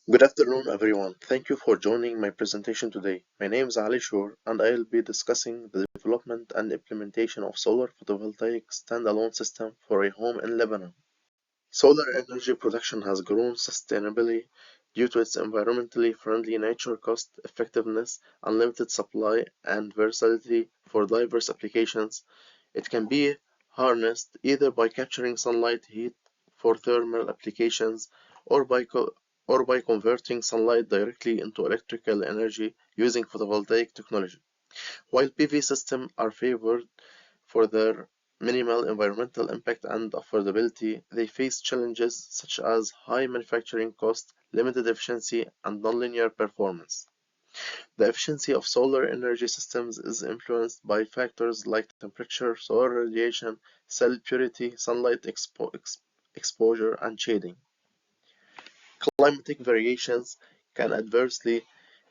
Good afternoon, everyone. Thank you for joining my presentation today. My name is Ali Shur, and I'll be discussing the development and implementation of solar photovoltaic standalone system for a home in Lebanon. Solar energy production has grown sustainably due to its environmentally friendly nature, cost effectiveness, unlimited supply, and versatility for diverse applications. It can be harnessed either by capturing sunlight heat for thermal applications or by converting sunlight directly into electrical energy using photovoltaic technology. While PV systems are favored for their minimal environmental impact and affordability, they face challenges such as high manufacturing costs, limited efficiency, and nonlinear performance. The efficiency of solar energy systems is influenced by factors like temperature, solar radiation, cell purity, sunlight exposure, and shading. Climatic variations can adversely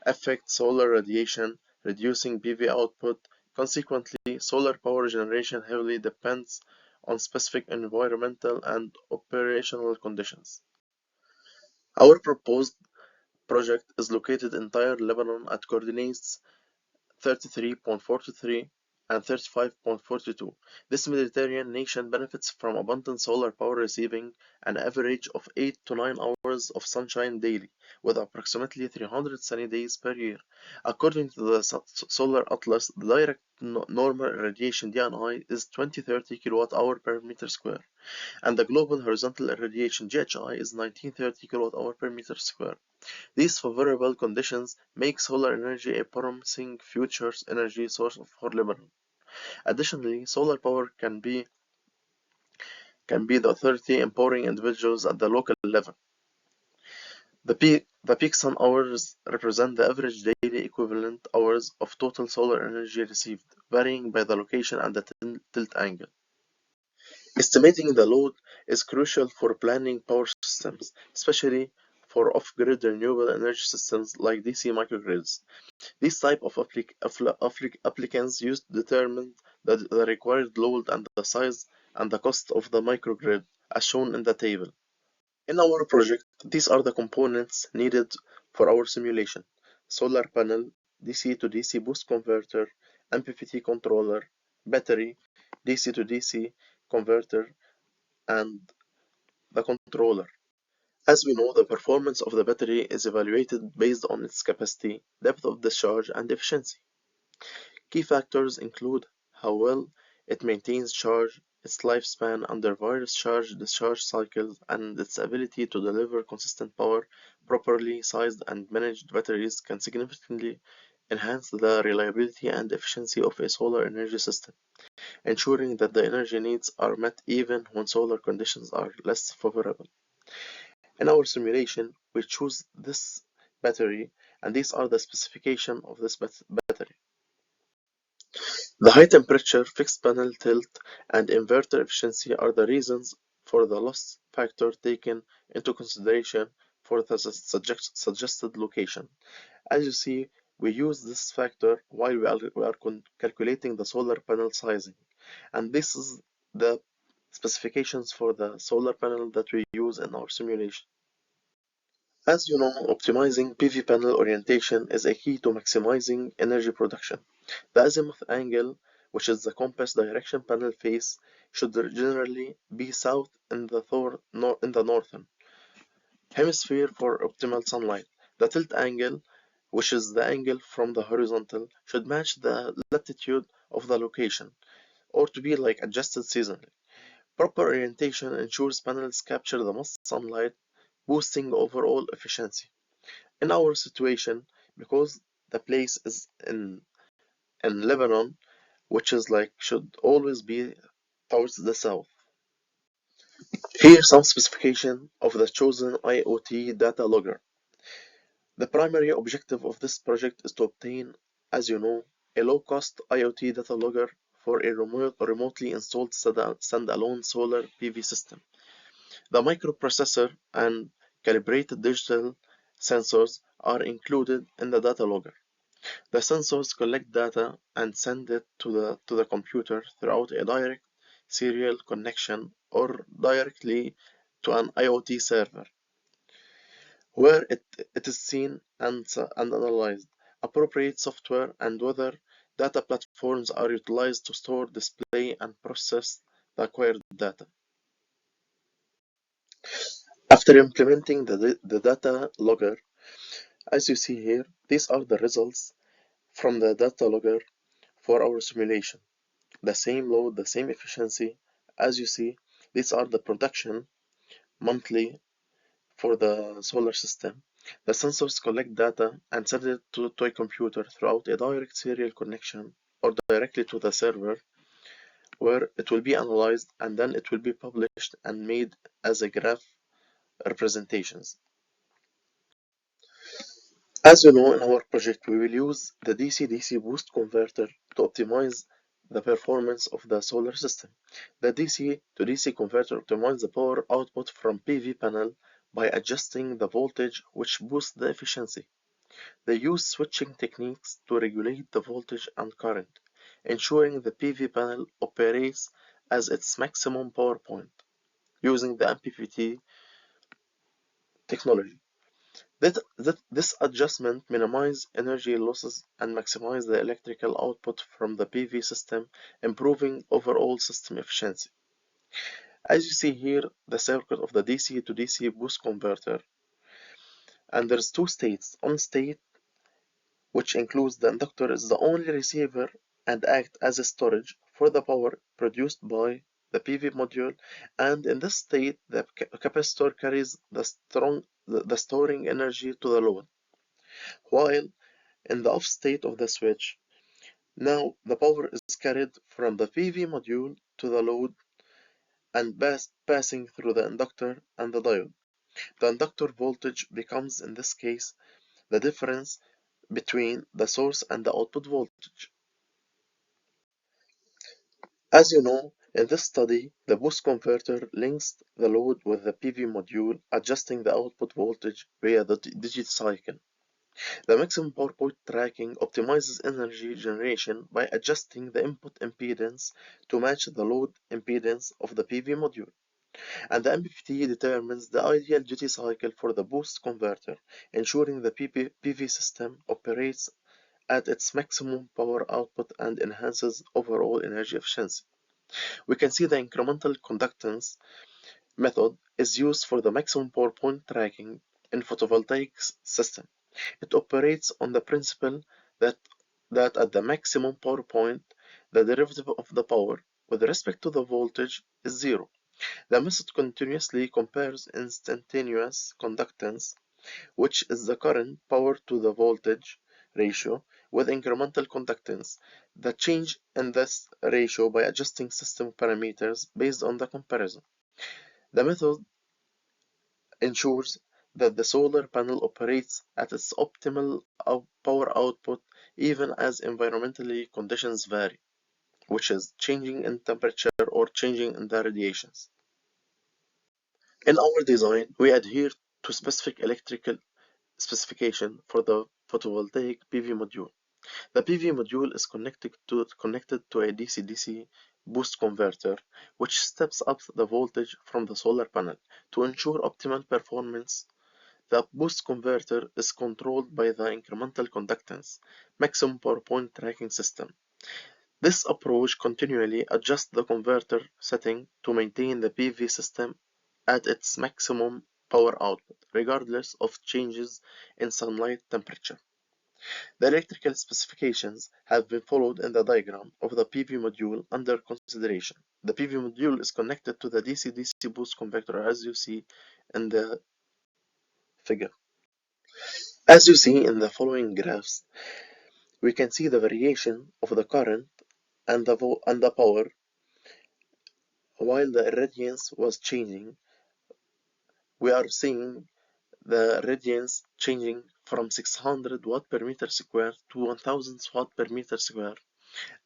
affect solar radiation, reducing PV output. Consequently, solar power generation heavily depends on specific environmental and operational conditions. Our proposed project is located in Tyre, Lebanon at coordinates 33.43 and 35.42. This Mediterranean nation benefits from abundant solar power, receiving an average of 8 to 9 hours of sunshine daily, with approximately 300 sunny days per year. According to the Solar Atlas, the direct normal radiation (DNI) is 2030 kilowatt-hour per meter square, and the global horizontal irradiation (GHI) is 1930 kilowatt-hour per meter square. These favorable conditions make solar energy a promising future energy source for Lebanon. Additionally, solar power can be the authority empowering individuals at the local level. The peak sun hours represent the average daily equivalent hours of total solar energy received, varying by the location and the tilt angle. Estimating the load is crucial for planning power systems, especially for off-grid renewable energy systems like DC microgrids. These type of applicants used to determine the required load and the size and the cost of the microgrid, as shown in the table. In our project, these are the components needed for our simulation: solar panel, DC to DC boost converter, MPPT controller, battery, DC to DC converter, and the controller. As we know, the performance of the battery is evaluated based on its capacity, depth of discharge, and efficiency. Key factors include how well it maintains charge, its lifespan under various charge-discharge cycles, and its ability to deliver consistent power. Properly sized and managed batteries can significantly enhance the reliability and efficiency of a solar energy system, ensuring that the energy needs are met even when solar conditions are less favorable. In our simulation, we choose this battery, and these are the specifications of this battery. The high temperature, fixed panel tilt, and inverter efficiency are the reasons for the loss factor taken into consideration for the suggested location. As you see, we use this factor while we are calculating the solar panel sizing, and this is the specifications for the solar panel that we use in our simulation. As you know, optimizing PV panel orientation is a key to maximizing energy production. The azimuth angle, which is the compass direction panel face, should generally be south in the northern hemisphere for optimal sunlight. The tilt angle, which is the angle from the horizontal, should match the latitude of the location, or to be like adjusted seasonally. Proper orientation ensures panels capture the most sunlight, boosting overall efficiency. In our situation, because the place is in Lebanon, which is like should always be towards the south. Here some specification of the chosen IoT data logger. The primary objective of this project is to obtain, as you know, a low-cost IoT data logger for a remotely installed standalone solar PV system. The microprocessor and calibrated digital sensors are included in the data logger. The sensors collect data and send it to the computer throughout a direct serial connection or directly to an IoT server. where it is seen and analyzed. Appropriate software and weather data platforms are utilized to store, display, and process the acquired data. After implementing the data logger, as you see here, these are the results from the data logger for our simulation. The same load, the same efficiency. As you see, these are the production monthly for the solar system. The sensors collect data and send it to a computer throughout a direct serial connection or directly to the server, where it will be analyzed and then it will be published and made as a graph representations. As you know, in our project, we will use the DC-DC boost converter to optimize the performance of the solar system. The DC to DC converter optimizes the power output from PV panel by adjusting the voltage, which boosts the efficiency. They use switching techniques to regulate the voltage and current, ensuring the PV panel operates as its maximum power point using the MPPT technology. This adjustment minimizes energy losses and maximizes the electrical output from the PV system, improving overall system efficiency. As you see here, the circuit of the DC to DC boost converter, and there's two states. On state, which includes the inductor, is the only receiver and act as a storage for the power produced by the PV module, and in this state, the capacitor carries the storing energy to the load, while in the off state of the switch, now the power is carried from the PV module to the load and passing through the inductor and the diode. The inductor voltage becomes, in this case, the difference between the source and the output voltage. As you know, in this study, the boost converter links the load with the PV module, adjusting the output voltage via the digital cycle. The maximum power point tracking optimizes energy generation by adjusting the input impedance to match the load impedance of the PV module. And the MPPT determines the ideal duty cycle for the boost converter, ensuring the PV system operates at its maximum power output and enhances overall energy efficiency. We can see the incremental conductance method is used for the maximum power point tracking in photovoltaic system. It operates on the principle that, that at the maximum power point, the derivative of the power with respect to the voltage is zero. The method continuously compares instantaneous conductance, which is the current power to the voltage ratio, with incremental conductance, the change in this ratio by adjusting system parameters based on the comparison. The method ensures that the solar panel operates at its optimal power output even as environmentally conditions vary, which is changing in temperature or changing in the radiations. In our design, we adhere to specific electrical specification for the photovoltaic PV module. The PV module is connected to a DC-DC boost converter, which steps up the voltage from the solar panel. To ensure optimal performance, the boost converter is controlled by the incremental conductance maximum power point tracking system. This approach continually adjusts the converter setting to maintain the PV system at its maximum power output, regardless of changes in sunlight temperature. The electrical specifications have been followed in the diagram of the PV module under consideration. The PV module is connected to the DC-DC boost converter as you see in the figure. As you see in the following graphs, we can see the variation of the current and the power while the irradiance was changing. We are seeing the radiance changing from 600 watt per meter square to 1000 watt per meter square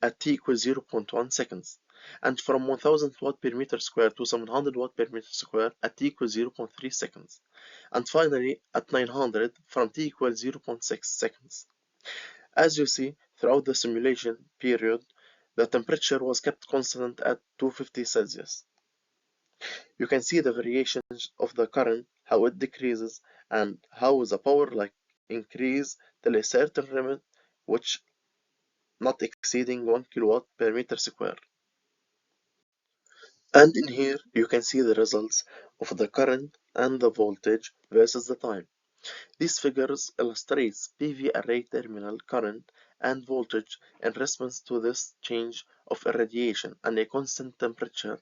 at t equals 0.1 seconds, and from 1000 watt per meter square to 700 watt per meter square at t equals 0.3 seconds, and finally at 900 from t equals 0.6 seconds. As you see, throughout the simulation period, the temperature was kept constant at 250 Celsius. You can see the variations of the current, how it decreases, and how the power increase till a certain limit, which not exceeding 1 kilowatt per meter square. And in here you can see the results of the current and the voltage versus the time. These figures illustrate PV array terminal current and voltage in response to this change of irradiation and a constant temperature.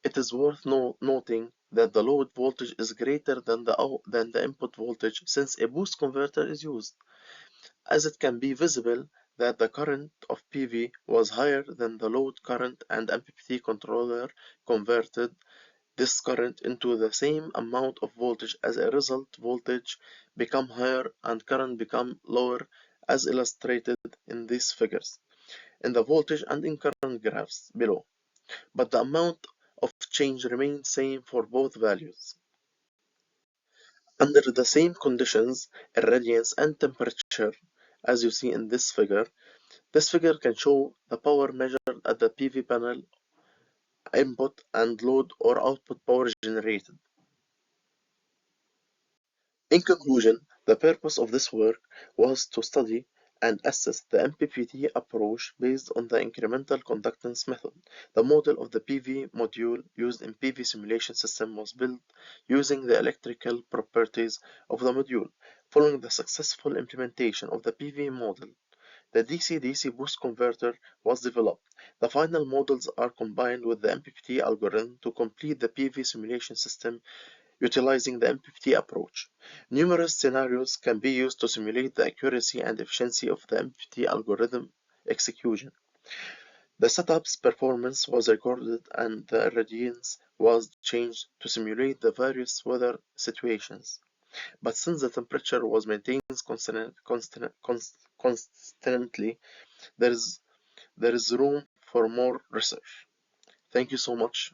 It is worth noting that the load voltage is greater than the input voltage since a boost converter is used, as it can be visible that the current of PV was higher than the load current, and MPPT controller converted this current into the same amount of voltage. As a result, voltage become higher and current become lower, as illustrated in these figures in the voltage and in current graphs below, but the amount of change remains same for both values. Under the same conditions, irradiance and temperature, as you see in this figure can show the power measured at the PV panel input and load or output power generated. In conclusion, the purpose of this work was to study and assess the MPPT approach based on the incremental conductance method. The model of the PV module used in PV simulation system was built using the electrical properties of the module. Following the successful implementation of the PV model, the DC-DC boost converter was developed. The final models are combined with the MPPT algorithm to complete the PV simulation system utilizing the MPPT approach. Numerous scenarios can be used to simulate the accuracy and efficiency of the MPPT algorithm execution. The setup's performance was recorded and the irradiance was changed to simulate the various weather situations. But since the temperature was maintained constantly, there is room for more research. Thank you so much.